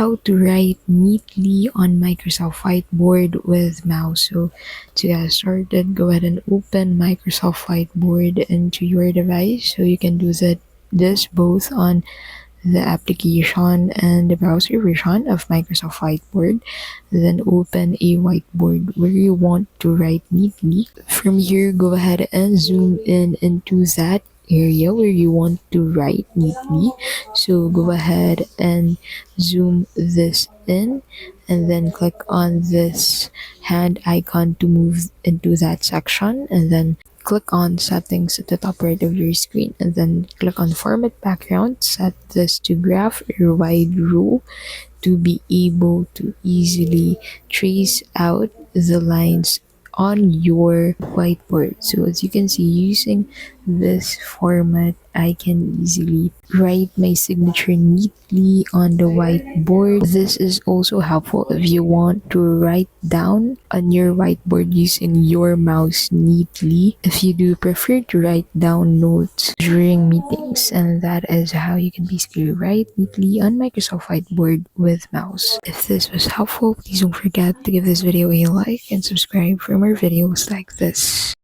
how to write neatly on Microsoft Whiteboard with mouse. So to get started, go ahead and open Microsoft Whiteboard into your device. So you can do this both on the application and the browser version of Microsoft Whiteboard. Then open a whiteboard where you want to write neatly. From here, go ahead and zoom in into that area where you want to write neatly. So go ahead and zoom this in and then click on this hand icon to move into that section, and then click on settings at the top right of your screen, and then click on format background. Set this to graph or wide row to be able to easily trace out the lines on your whiteboard. So as you can see, using this format, I can easily write my signature neatly on the whiteboard. This is also helpful if you want to write down on your whiteboard using your mouse neatly, if you do prefer to write down notes during meetings. And that is how you can basically write neatly on Microsoft Whiteboard with mouse. If this was helpful, please don't forget to give this video a like and subscribe for more videos like this.